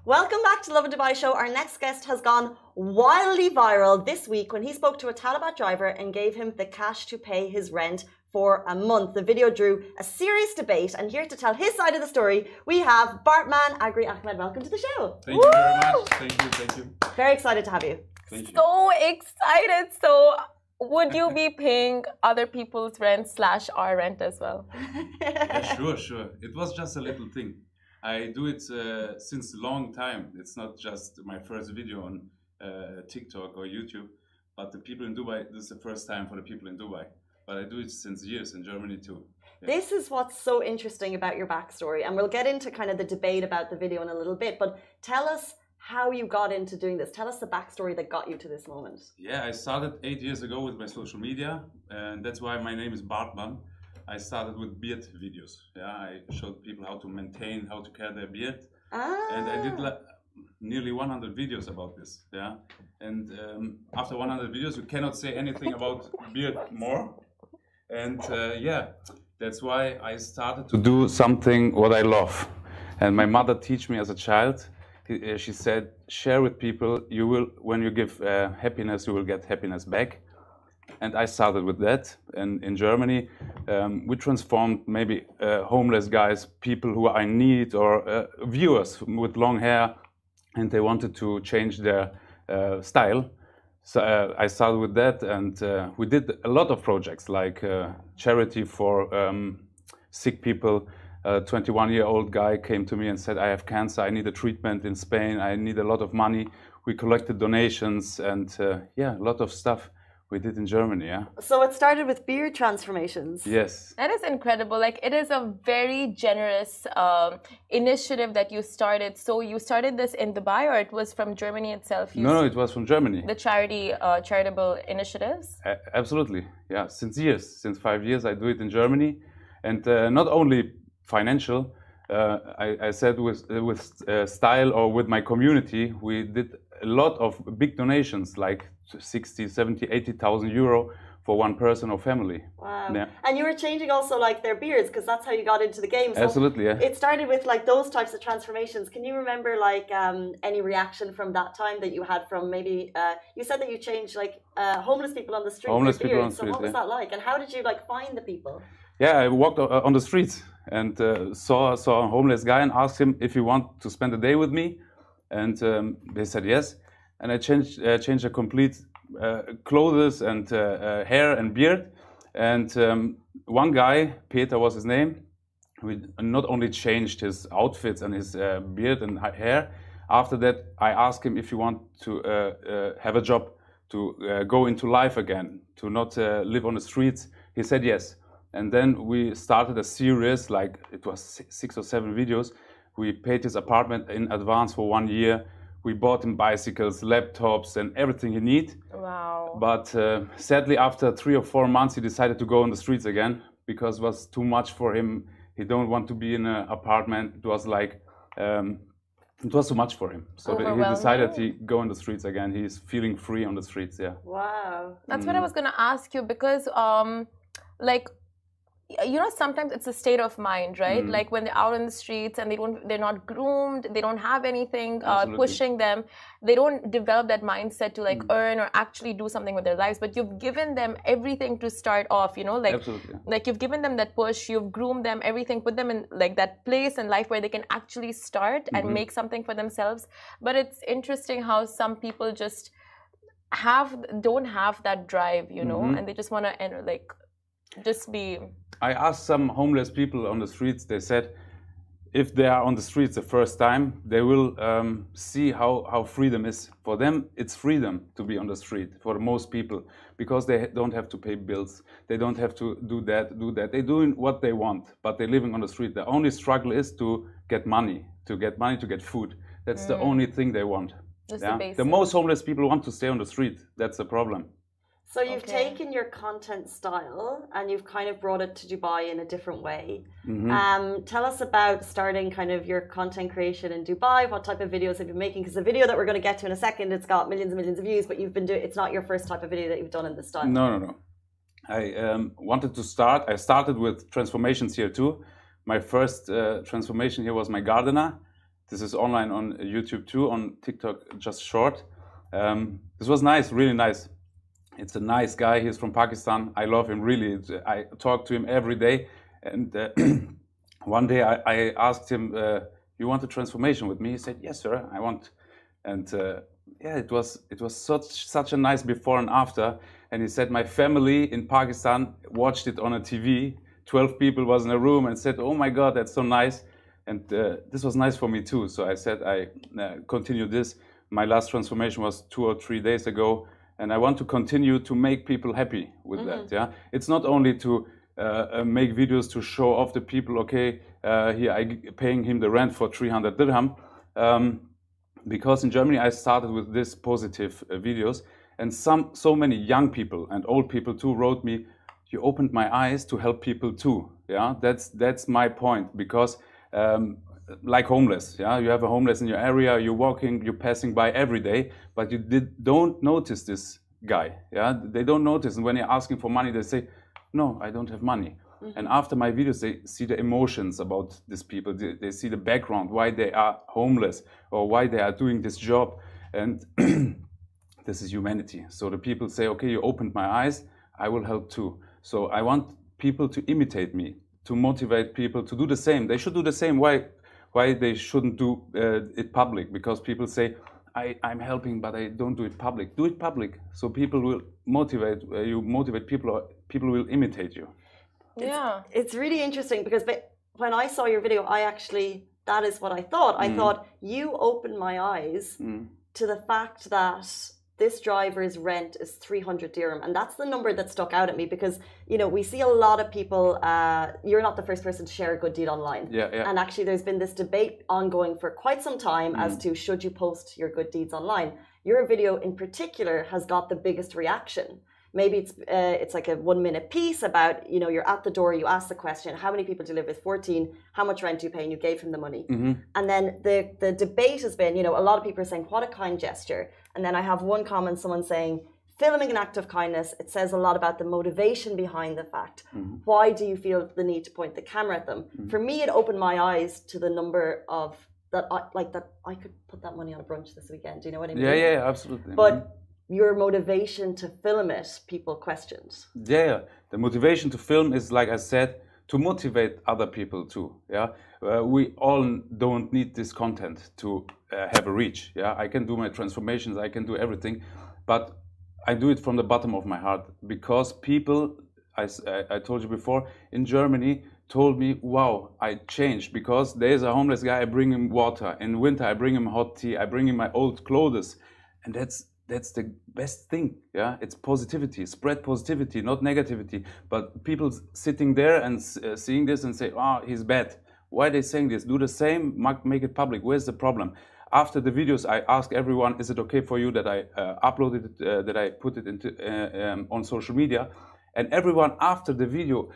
Welcome back to Lovin Dubai show. Our next guest has gone wildly viral this week when he spoke to a Talabat driver and gave him the cash to pay his rent for a month. The video drew a serious debate, and here to tell his side of the story, we have Bartmann Agri Ahmed. Welcome to the show. Thank you very much. Thank you. Very excited to have you. Thank you. So excited. So, would you be paying other people's rent / our rent as well? Yeah, sure. It was just a little thing. I do it since a long time. It's not just my first video on TikTok or YouTube, but the people in Dubai, this is the first time for the people in Dubai. But I do it since years in Germany too. Yeah. This is what's so interesting about your backstory, and we'll get into kind of the debate about the video in a little bit, but tell us how you got into doing this. Tell us the backstory that got you to this moment. Yeah, I started 8 years ago with my social media, and that's why my name is Bartmann. I started with beard videos. Yeah, I showed people how to maintain, how to care their beard. And I did nearly 100 videos about this. Yeah, and after 100 videos, you cannot say anything about beard more. And yeah, that's why I started to do something what I love. And my mother taught me as a child. She said, share with people. You will, when you give happiness, you will get happiness back. And I started with that. And in Germany, we transformed maybe homeless guys, people who are in need, or viewers with long hair, and they wanted to change their style. So I started with that, and we did a lot of projects like charity for sick people. A 21-year-old guy came to me and said, I have cancer, I need a treatment in Spain, I need a lot of money. We collected donations, and yeah, a lot of stuff we did in Germany, yeah. So it started with beard transformations. Yes. That is incredible. Like, it is a very generous initiative that you started. So you started this in Dubai, or it was from Germany itself? No, it was from Germany. The charitable initiatives? Absolutely, yeah. Since 5 years, I do it in Germany. And not only financial, I said with style or with my community, we did a lot of big donations, like 60, 70, 80,000 euro for one person or family. Wow. Yeah. And you were changing also like their beards, because that's how you got into the game. So absolutely, yeah. It started with like those types of transformations. Can you remember like any reaction from that time that you had from maybe, you said that you changed like homeless people on the street. Homeless people on the street, so what was that like? And how did you like find the people? Yeah, I walked on the streets and saw a homeless guy and asked him if he wanted to spend a day with me. And they said yes. And I changed a complete clothes and hair and beard. And one guy, Peter was his name, we not only changed his outfits and his beard and hair. After that, I asked him if he wanted to have a job, to go into life again, to not live on the streets. He said yes. And then we started a series, like it was 6 or 7 videos. We paid his apartment in advance for 1 year. We bought him bicycles, laptops, and everything he needed. Wow. But sadly, after 3 or 4 months, he decided to go on the streets again because it was too much for him. He don't want to be in an apartment. It was like, it was too much for him. So he decided to go on the streets again. He's feeling free on the streets, yeah. Wow. That's what I was going to ask you, because like, you know, sometimes it's a state of mind, right? Like when they're out in the streets and they're not groomed, they don't have anything pushing them, they don't develop that mindset to like earn or actually do something with their lives. But you've given them everything to start off, you know, like you've given them that push, you've groomed them, everything, put them in like that place in life where they can actually start and make something for themselves. But it's interesting how some people just don't have that drive, you know, and they just want to enter, like, just be. I asked some homeless people on the streets, they said if they are on the streets the first time, they will see how freedom is. For them, it's freedom to be on the street, for most people, because they don't have to pay bills. They don't have to do that. They're doing what they want, but they're living on the street. The only struggle is to get money, to get food. That's the only thing they want. Yeah? The most homeless people want to stay on the street. That's the problem. So you've taken your content style and you've kind of brought it to Dubai in a different way. Tell us about starting kind of your content creation in Dubai. What type of videos have you been making? Because the video that we're going to get to in a second, it's got millions and millions of views, but you've been doing, it's not your first type of video that you've done in this style. No. I wanted to start. I started with transformations here too. My first transformation here was my gardener. This is online on YouTube too, on TikTok, just short. This was nice, really nice. It's a nice guy. He's from Pakistan. I love him, really. I talk to him every day. And one day I asked him, you want a transformation with me? He said, yes, sir, I want. And yeah, it was such a nice before and after. And he said, my family in Pakistan watched it on a TV. 12 people was in a room and said, oh my God, that's so nice. And this was nice for me too. So I said, I continue this. My last transformation was 2 or 3 days ago. And I want to continue to make people happy with that. Yeah, it's not only to make videos to show off the people. Okay, here I paying him the rent for 300 dirham. Because in Germany I started with this positive videos, and so many young people and old people too wrote me, you opened my eyes to help people too. Yeah, that's my point. Because like homeless, yeah, you have a homeless in your area, you're walking, you're passing by every day, but you don't notice this guy. Yeah, they don't notice, and when you're asking for money, they say, no, I don't have money. And after my videos, they see the emotions about these people. They see the background, why they are homeless or why they are doing this job. And this is humanity. So the people say, okay, you opened my eyes, I will help too. So I want people to imitate me, to motivate people to do the same. They should do the same. Why they shouldn't do it public? Because people say, I'm helping, but I don't do it public. Do it public, so people will motivate you. Motivate people, or people will imitate you. Yeah, it's really interesting because when I saw your video, that is what I thought. I thought you opened my eyes to the fact that this driver's rent is 300 dirham, and that's the number that stuck out at me because we see a lot of people. You're not the first person to share a good deed online, and actually there's been this debate ongoing for quite some time as to should you post your good deeds online. Your video in particular has got the biggest reaction. Maybe it's like a 1 minute piece about you're at the door, you ask the question, how many people do you live with? 14. How much rent do you pay? And you gave him the money. And then the debate has been, a lot of people are saying, what a kind gesture. And then I have one comment, someone saying, filming an act of kindness, it says a lot about the motivation behind the fact. Why do you feel the need to point the camera at them? For me, it opened my eyes to the number of that I could put that money on a brunch this weekend. Do you know what I mean? Yeah, absolutely. But your motivation to film it, people questioned. Yeah, the motivation to film is, like I said, to motivate other people too. Yeah, we all don't need this content to have a reach. Yeah, I can do my transformations, I can do everything, but I do it from the bottom of my heart because people, I told you before, in Germany told me, wow, I changed because there's a homeless guy, I bring him water. In winter, I bring him hot tea, I bring him my old clothes, and that's the best thing. Yeah, it's positivity, spread positivity, not negativity. But people sitting there and seeing this and say, oh, he's bad. Why are they saying this? Do the same, make it public. Where's the problem? After the videos, I ask everyone, is it okay for you that I uploaded it, that I put it into on social media? And everyone after the video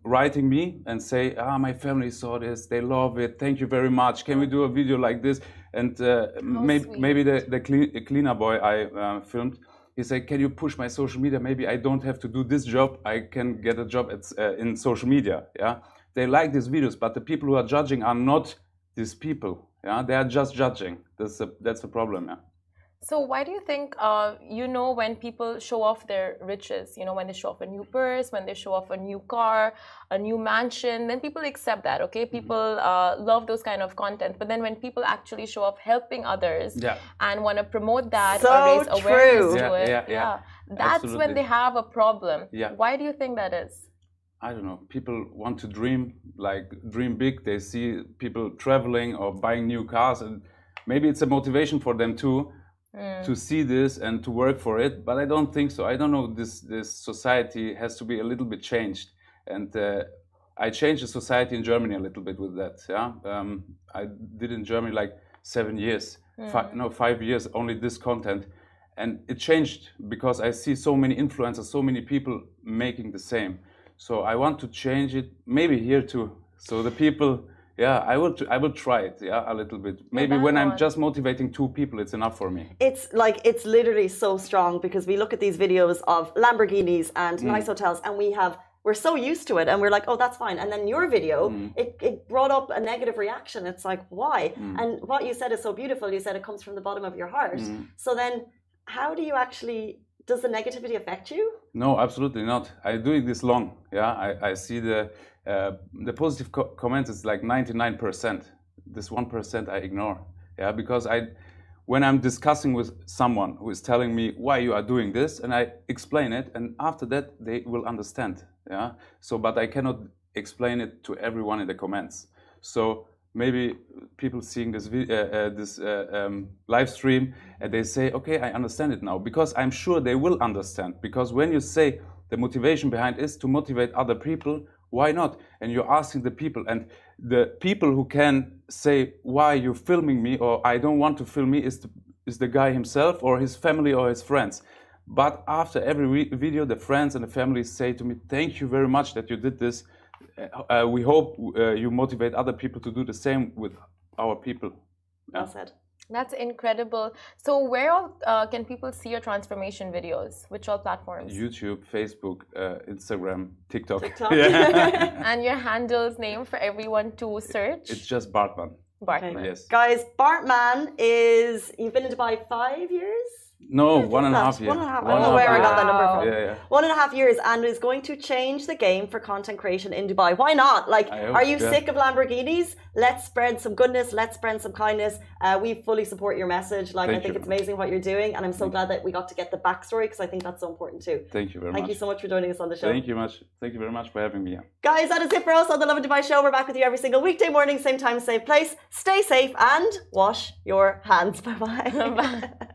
writing me and say, my family saw this, they love it, thank you very much, can we do a video like this? And maybe the cleaner boy I filmed, he said, can you push my social media? Maybe I don't have to do this job, I can get a job in social media. Yeah, they like these videos, but the people who are judging are not these people. Yeah, they are just judging. That's the problem. Yeah. So why do you think, when people show off their riches, when they show off a new purse, when they show off a new car, a new mansion, then people accept that, okay? People love those kind of content. But then when people actually show off helping others and want to promote that or raise awareness to it, that's absolutely when they have a problem. Yeah. Why do you think that is? I don't know. People want to dream big. They see people traveling or buying new cars, and maybe it's a motivation for them too. To see this and to work for it, but I don't think so. I don't know. This society has to be a little bit changed, and I changed the society in Germany a little bit with that. Yeah, I did in Germany like 7 years, 5 years only this content, and it changed because I see so many influencers, so many people making the same. So I want to change it, maybe here too. So the people. Yeah, I will try it. Yeah, a little bit. Maybe when I'm just motivating 2 people, it's enough for me. It's literally so strong because we look at these videos of Lamborghinis and nice hotels, and we have we're so used to it and we're like, oh, that's fine. And then your video, it brought up a negative reaction. It's like, why? And what you said is so beautiful. You said it comes from the bottom of your heart. So then how do you actually, does the negativity affect you? No, absolutely not. I'm doing this long. Yeah, I see the positive comments is like 99%. This 1% I ignore. Yeah, because when I'm discussing with someone who is telling me why you are doing this, and I explain it, and after that they will understand. Yeah. So, but I cannot explain it to everyone in the comments. So maybe people seeing this live stream and they say, okay, I understand it now, because I'm sure they will understand. Because when you say the motivation behind is to motivate other people, why not? And you're asking the people, and the people who can say why you're filming me or I don't want to film me is the guy himself or his family or his friends. But after every video, the friends and the family say to me, thank you very much that you did this. We hope you motivate other people to do the same with our people. Well said. That's incredible. So where can people see your transformation videos? Which all platforms? YouTube, Facebook, Instagram, TikTok. Yeah. And your handle's name for everyone to search? It's just Bartmann. Bartmann. Okay. Yes. Guys, Bartmann you've been in Dubai 5 years? No, 1.5 years. 1.5. I don't know where I got that number from. Yeah. 1.5 years, and is going to change the game for content creation in Dubai. Why not? Like, are you sick of Lamborghinis? Let's spread some goodness. Let's spread some kindness. We fully support your message. Like, I think it's amazing what you're doing, and I'm so glad that we got to get the backstory because I think that's so important too. Thank you very much. Thank you so much for joining us on the show. Thank you much. Thank you very much for having me here. Guys, that is it for us on the Lovin Dubai show. We're back with you every single weekday morning, same time, same place. Stay safe and wash your hands. Bye-bye. Bye.